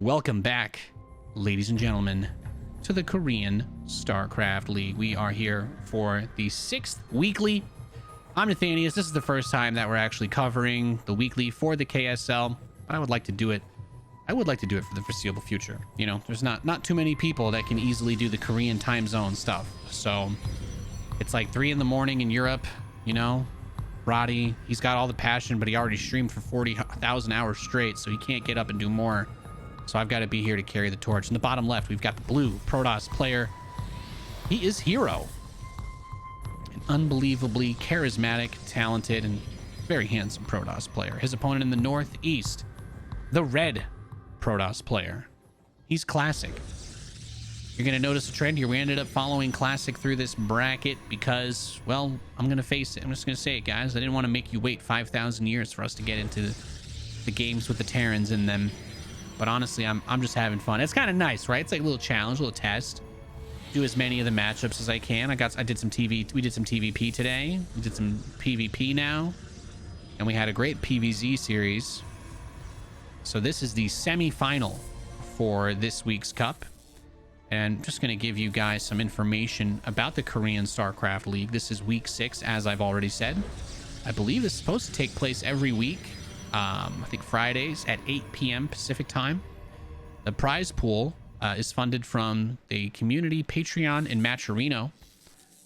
Welcome back, ladies and gentlemen, to the Korean StarCraft League. We are here for the 6th weekly. I'm Nathanias. This is the first time that we're actually covering the weekly for the KSL, but I would like to do it. I would like to do it for the foreseeable future. You know, there's not too many people that can easily do the Korean time zone stuff. So it's like 3 in the morning in Europe, you know. Roddy, he's got all the passion, but he already streamed for 40,000 hours straight, so he can't get up and do more. So I've got to be here to carry the torch. In the bottom left, we've got the blue Protoss player. He is herO. An unbelievably charismatic, talented, and very handsome Protoss player. His opponent in the northeast, the red Protoss player. He's Classic. You're going to notice a trend here. We ended up following Classic through this bracket because, well, I'm going to face it. I'm just going to say it, guys. I didn't want to make you wait 5,000 years for us to get into the games with the Terrans in them. But honestly, I'm just having fun. It's kind of nice, right? It's like a little challenge, a little test. Do as many of the matchups as I can. I did some we did some TVP today. We did some PvP now. And we had a great PvZ series. So this is the semi-final for this week's cup. And I'm just going to give you guys some information about the Korean StarCraft League. This is week 6, as I've already said. I believe it's supposed to take place every week. I think Fridays at 8 p.m. Pacific time. The prize pool is funded from the community Patreon in Matcherino,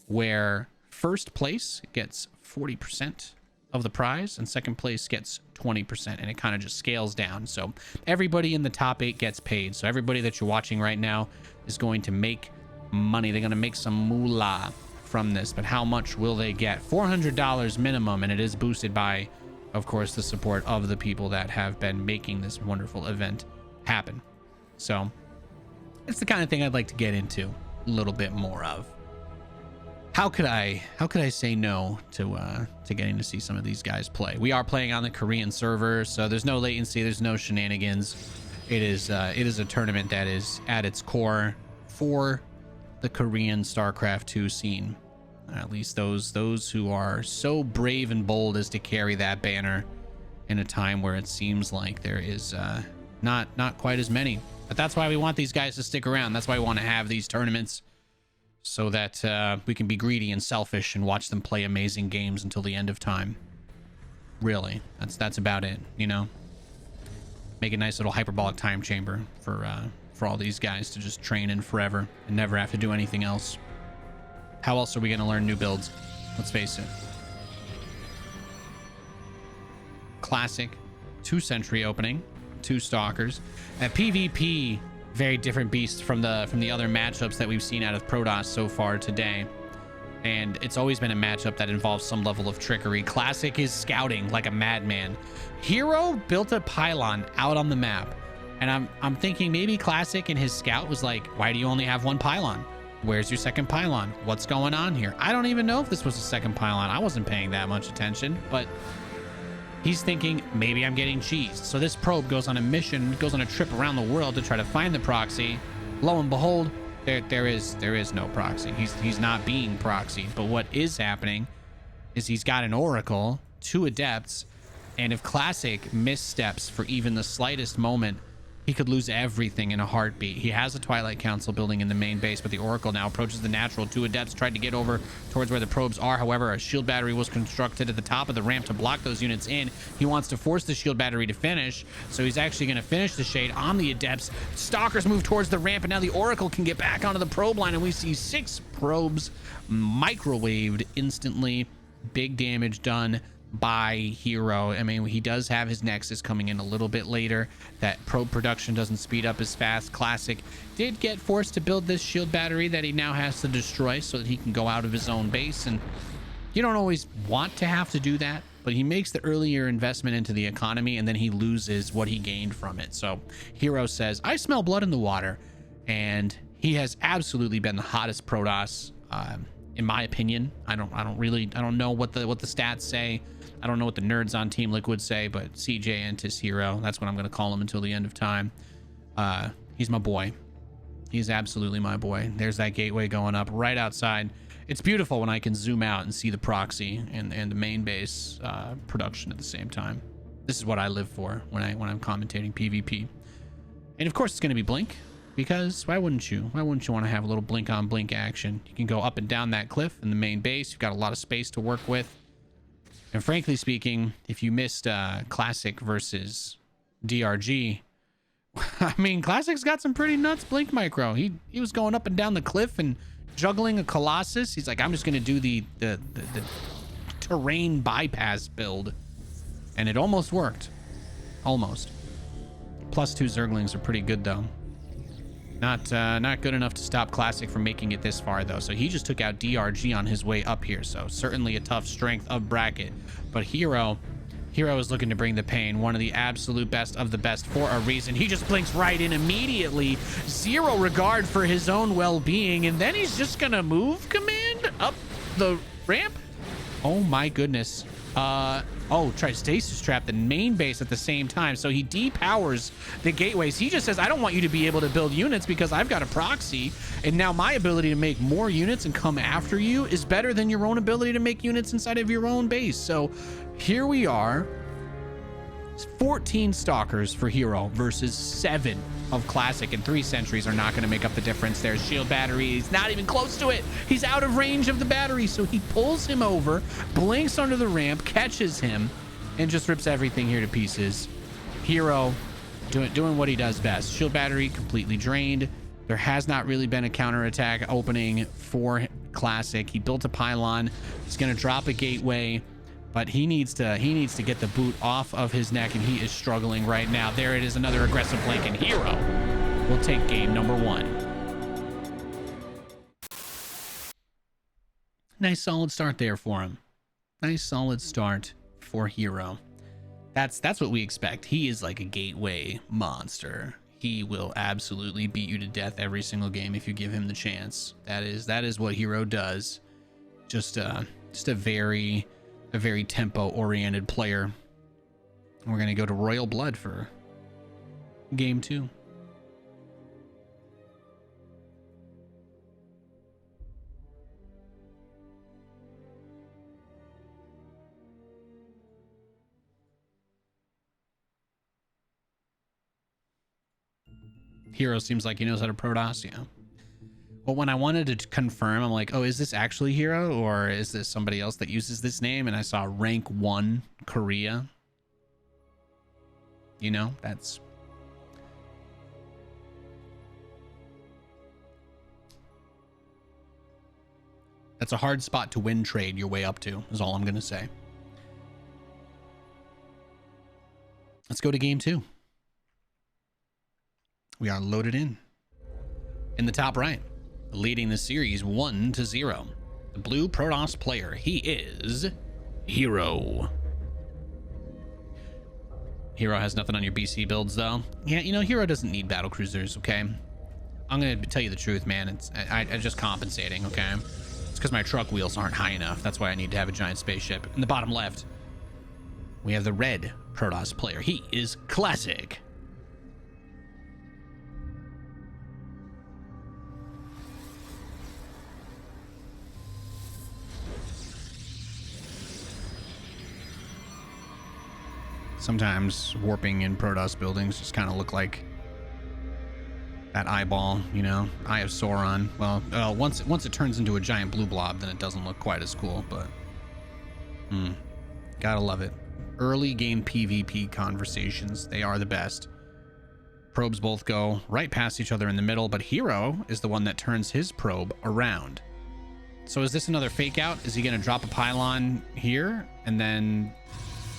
where first place gets 40% of the prize and second place gets 20%, and it kind of just scales down. So everybody in the top 8 gets paid. So everybody that you're watching right now is going to make money. They're going to make some moolah from this, but how much will they get? $400 minimum, and it is boosted by, of course, the support of the people that have been making this wonderful event happen. So it's the kind of thing I'd like to get into a little bit more of. How could I say no to getting to see some of these guys play? We are playing on the Korean server, so there's no latency, there's no shenanigans. It is a tournament that is at its core for the Korean StarCraft 2 scene. At least those who are so brave and bold as to carry that banner in a time where it seems like there is not quite as many. But that's why we want these guys to stick around. That's why we want to have these tournaments, so that we can be greedy and selfish and watch them play amazing games until the end of time. Really, that's about it, you know. Make a nice little hyperbolic time chamber for all these guys to just train in forever and never have to do anything else. How else are we going to learn new builds? Let's face it. Classic, 2 Sentry opening, 2 Stalkers. At PvP, very different beast from the other matchups that we've seen out of Protoss so far today. And it's always been a matchup that involves some level of trickery. Classic is scouting like a madman. herO built a pylon out on the map. And I'm thinking maybe Classic and his scout was like, why do you only have 1 pylon? Where's your second pylon? What's going on here? I don't even know if this was a second pylon. I wasn't paying that much attention, but he's thinking maybe I'm getting cheesed. So this probe goes on a mission, goes on a trip around the world to try to find the proxy. Lo and behold, there is no proxy. He's not being proxied. But what is happening is he's got an Oracle, 2 Adepts, and if Classic missteps for even the slightest moment, he could lose everything in a heartbeat. He has a Twilight Council building in the main base, but the Oracle now approaches the natural. 2 Adepts tried to get over towards where the probes are. However, a shield battery was constructed at the top of the ramp to block those units in. He wants to force the shield battery to finish, so he's actually going to finish the shade on the Adepts. Stalkers move towards the ramp, and now the Oracle can get back onto the probe line, and we see 6 probes microwaved instantly. Big damage done by herO. I mean, he does have his Nexus coming in a little bit later. That probe production doesn't speed up as fast. Classic did get forced to build this shield battery that he now has to destroy so that he can go out of his own base, and you don't always want to have to do that, but he makes the earlier investment into the economy and then he loses what he gained from it. So herO says, I smell blood in the water, and he has absolutely been the hottest Protoss in my opinion. I don't know what the stats say. I don't know what the nerds on Team Liquid say, but CJ Entis herO, that's what I'm going to call him until the end of time. He's my boy. He's absolutely my boy. There's that gateway going up right outside. It's beautiful when I can zoom out and see the proxy and the main base production at the same time. This is what I live for when I'm commentating PvP. And of course it's going to be blink, because why wouldn't you? Why wouldn't you want to have a little blink on blink action? You can go up and down that cliff in the main base. You've got a lot of space to work with. And frankly speaking, if you missed Classic versus DRG, I mean, Classic's got some pretty nuts blink micro. He was going up and down the cliff and juggling a Colossus. He's like, I'm just going to do the terrain bypass build. And it almost worked. Almost. +2 Zerglings are pretty good, though. Not good enough to stop Classic from making it this far, though. So he just took out DRG on his way up here. So certainly a tough strength of bracket. But herO is looking to bring the pain. One of the absolute best of the best for a reason. He just blinks right in immediately. Zero regard for his own well-being. And then he's just going to move command up the ramp. Oh, my goodness. Try stasis trap the main base at the same time. So he depowers the gateways. He just says, I don't want you to be able to build units because I've got a proxy. And now my ability to make more units and come after you is better than your own ability to make units inside of your own base. So here we are. 14 stalkers for herO versus 7 of Classic, and 3 sentries are not going to make up the difference. There's shield battery. He's not even close to it. He's out of range of the battery, so he pulls him over, blinks under the ramp, catches him, and just rips everything here to pieces. herO doing what he does best. Shield battery completely drained. There has not really been a counterattack opening for Classic. He built a pylon. He's going to drop a gateway. But he needs to get the boot off of his neck, and he is struggling right now. There it is, another aggressive blink, and herO will take game number 1. Nice solid start there for him. Nice solid start for herO. That's what we expect. He is like a gateway monster. He will absolutely beat you to death every single game if you give him the chance. That is what herO does. Just a very tempo-oriented player. We're going to go to Royal Blood for game 2. herO seems like he knows how to Protoss, yeah. But when I wanted to confirm, I'm like, oh, is this actually herO or is this somebody else that uses this name? And I saw rank 1 Korea. You know, that's a hard spot to win trade your way up to, is all I'm going to say. Let's go to game 2. We are loaded in the top right. Leading the series 1-0. The blue Protoss player, he is herO. herO has nothing on your BC builds, though. Yeah, you know, herO doesn't need battle cruisers, okay? I'm going to tell you the truth, man. I'm just compensating, okay? It's because my truck wheels aren't high enough. That's why I need to have a giant spaceship. In the bottom left, we have the red Protoss player. He is Classic. Sometimes warping in Protoss buildings just kind of look like that eyeball, you know, Eye of Sauron. Well, once it turns into a giant blue blob, then it doesn't look quite as cool, but gotta love it. Early game PvP conversations, they are the best. Probes both go right past each other in the middle, but herO is the one that turns his probe around. So is this another fake out? Is he gonna drop a pylon here and then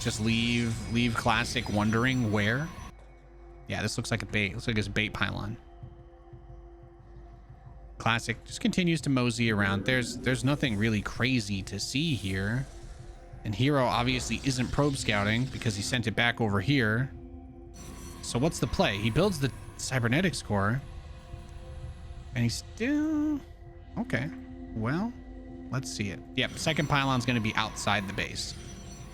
just leave Classic wondering where? Yeah, this looks like a bait. Looks like it's a bait pylon. Classic just continues to mosey around. There's nothing really crazy to see here. And herO obviously isn't probe scouting because he sent it back over here. So what's the play? He builds the cybernetics core. And he's still... Okay. Well, let's see it. Yep, second pylon's going to be outside the base.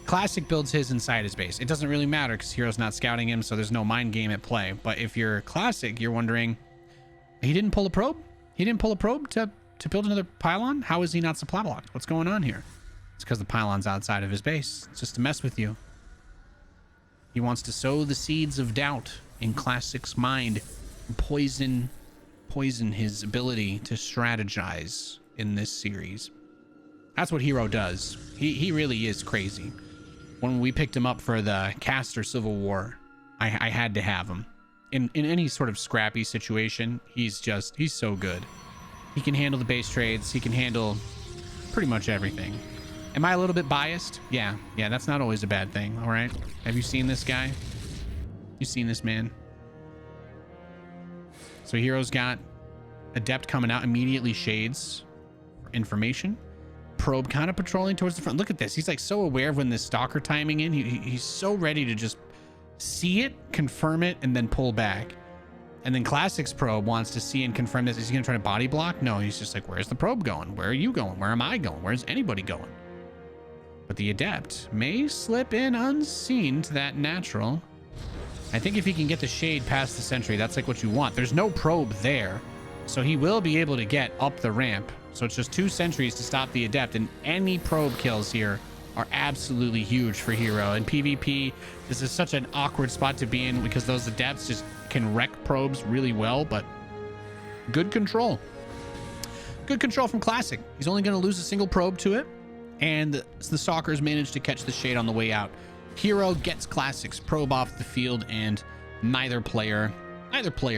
Classic builds his inside his base. It doesn't really matter because herO's not scouting him, so there's no mind game at play. But if you're Classic, you're wondering, he didn't pull a probe? He didn't pull a probe to build another pylon? How is he not supply blocked? What's going on here? It's because the pylon's outside of his base. It's just to mess with you. He wants to sow the seeds of doubt in Classic's mind, poison his ability to strategize in this series. That's what herO does. He really is crazy. When we picked him up for the caster Civil War, I had to have him. In any sort of scrappy situation, he's so good. He can handle the base trades. He can handle pretty much everything. Am I a little bit biased? Yeah, that's not always a bad thing, all right? Have you seen this guy? You seen this man? So herO's got Adept coming out, immediately shades for information. Probe kind of patrolling towards the front. Look at this. He's like so aware of when this stalker timing in. He's so ready to just see it, confirm it, and then pull back. And then Classic's probe wants to see and confirm this. Is he gonna try to body block? No, he's just like, where's the probe going? Where are you going? Where am I going? Where's anybody going? But the Adept may slip in unseen to that natural. I think if he can get the shade past the sentry, that's like what you want. There's no probe there, so he will be able to get up the ramp. So it's just 2 sentries to stop the Adept, and any probe kills here are absolutely huge for herO. In PvP, this is such an awkward spot to be in because those Adepts just can wreck probes really well, but good control. Good control from Classic. He's only going to lose a single probe to it, and the Stalkers managed to catch the shade on the way out. herO gets Classic's probe off the field, and neither player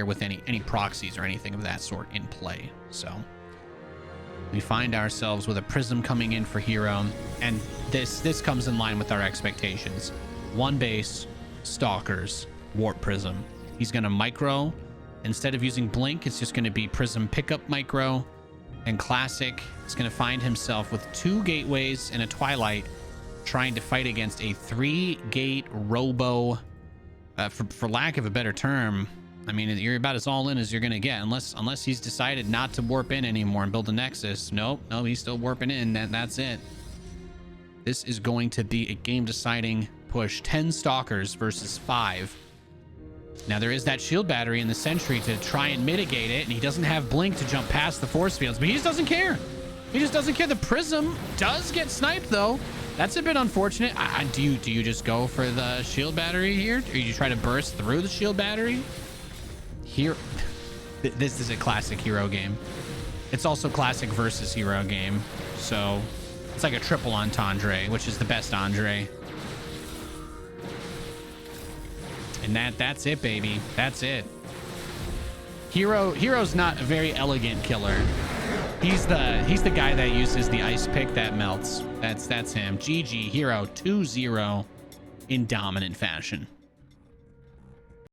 with any proxies or anything of that sort in play. So we find ourselves with a Prism coming in for herO, and this comes in line with our expectations. 1 base, Stalkers, Warp Prism. He's going to micro. Instead of using Blink, it's just going to be Prism pickup micro. And Classic is going to find himself with 2 gateways and a Twilight, trying to fight against a 3-gate robo. For lack of a better term, I mean, you're about as all in as you're going to get, unless he's decided not to warp in anymore and build a Nexus. No, he's still warping in. That's it. This is going to be a game-deciding push. 10 Stalkers versus 5. Now, there is that shield battery in the sentry to try and mitigate it, and he doesn't have Blink to jump past the force fields, but he just doesn't care. He just doesn't care. The Prism does get sniped, though. That's a bit unfortunate. Do you just go for the shield battery here? Or you try to burst through the shield battery? Here, this is a Classic herO game. It's also Classic versus herO game. So it's like a triple entendre, which is the best Andre. And that's it, baby. That's it. herO's not a very elegant killer. He's the guy that uses the ice pick that melts. That's him. GG herO 2-0 in dominant fashion.